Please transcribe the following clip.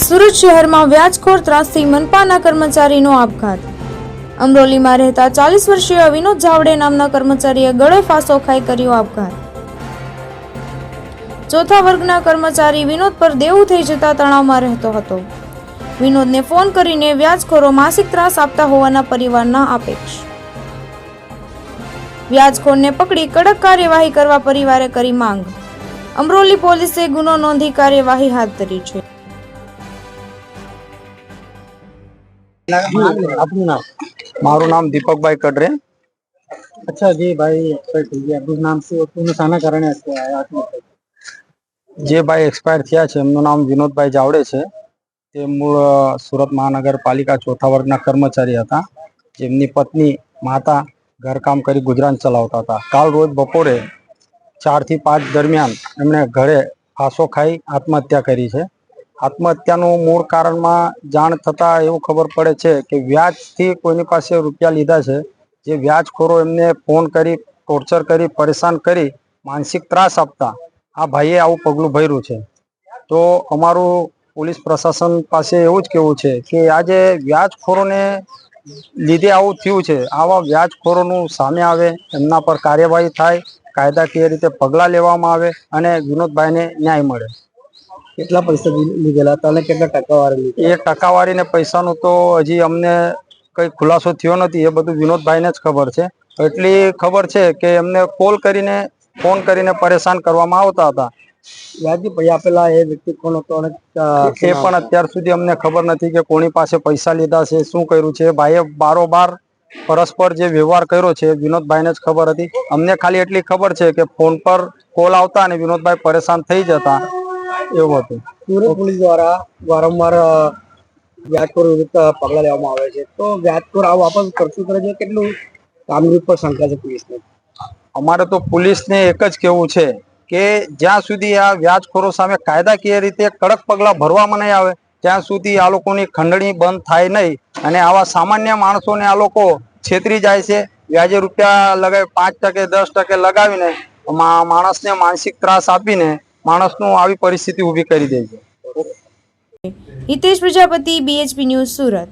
સુરત શહેરમાં વ્યાજખોર ત્રાસથી મનપાના કર્મચારીનો આપઘાત। અમરોલીમાં રહેતા 40 વર્ષીય વિનોદ જાવડે નામના કર્મચારીએ ગળે ફાંસો ખાઈ કર્યો આપઘાત। ચોથા વર્ગના કર્મચારી વિનોદ પર દેવું થઈ જતા તણાવમાં રહેતો હતો। વિનોદને ફોન કરીને વ્યાજખોરો માસિક ત્રાસ આપતા હોવાના પરિવારના આક્ષેપ। વ્યાજખોરને પકડી કડક કાર્યવાહી કરવા પરિવારે કરી માંગ। અમરોલી પોલીસે ગુનો નોંધી કાર્યવાહી હાથ ધરી છે। मारू नाम दीपक भाई कड़रे। अच्छा जी भाई एक्सपायर થઈ ગયા આપણું નામ શું હતું ને શાના કારણે આત્મહત્યા? જે ભાઈ એક્સપાયર થયા છે એમનું નામ વિનોદભાઈ જાવડે છે। તે મૂળ સુરત મહાનગરપાલિકા ચોથા વર્ગના કર્મચારી હતા। જેમની પત્ની માતા ઘરકામ કરી ગુજરાન ચલાવતા હતા। કાલ રોજ બપોરે 4 થી 5 દરમિયાન એમણે ઘરે ફાંસો ખાઈ આત્મહત્યા કરી છે। આત્મહત્યાનું મૂળ કારણમાં જાણ થતા એવું ખબર પડે છે કે વ્યાજથી કોઈની પાસે રૂપિયા લીધા છે। જે વ્યાજખોરો એમને ફોન કરી ટોર્ચર કરી પરેશાન કરી માનસિક ત્રાસ આપતા આ ભાઈએ આવું પગલું ભર્યું છે। તો અમારું પોલીસ પ્રશાસન પાસે એવું જ કહેવું છે કે આ જે વ્યાજખોરોને લીધે આવું થયું છે, આવા વ્યાજખોરોનું સામે આવે, એમના પર કાર્યવાહી થાય, કાયદાકીય રીતે પગલાં લેવામાં આવે અને વિનોદભાઈને ન્યાય મળે। કેટલા પૈસા લીધેલા હતા અને કેટલા ટકાવારી લીધી? એ ટકાવારી ને પૈસાનું તો હજી અમને કઈ ખુલાસો થયો નથી। એ બધું વિનોદભાઈને જ ખબર છે। એટલી ખબર છે કે એમને ફોન કરીને પરેશાન કરવામાં આવતા હતા। વ્યાજની પૈસા આપેલા એ વ્યક્તિ કોણ હતો અને એ પણ અત્યાર સુધી અમને ખબર નથી કે કોની પાસે પૈસા લીધા છે, શું કર્યું છે। ભાઈએ બારોબાર પરસ્પર જે વ્યવહાર કર્યો છે વિનોદભાઈને જ ખબર હતી। અમને ખાલી એટલી ખબર છે કે ફોન પર કોલ આવતા અને વિનોદભાઈ પરેશાન થઈ જતા એવું હતું। સુરત પોલીસ દ્વારા વારંવાર વ્યાજખોર વિરુદ્ધ પગલાં લેવામાં આવે છે, તો વ્યાજખોર આ વાપસ કરશું કરે છે, કેટલું કામગીરી પર શંકા છે પોલીસને? અમારે તો પોલીસને એક જ કહેવું છે કે જ્યાં સુધી આ વ્યાજખોરો સામે કાયદાકીય રીતે કડક પગલાં ભરવામાં નહીં આવે ત્યાં સુધી આ લોકોની ખંડણી બંધ થાય નહીં। અને આવા સામાન્ય માણસોને આ લોકો છેતરી જાય છે। વ્યાજે રૂપિયા લગાવી 5% 10% લગાવીને માણસને માનસિક ત્રાસ આપીને માણસનું આવી પરિસ્થિતિ ઊભી કરી દે છે। Hitesh Prajapati, BHP news, Surat.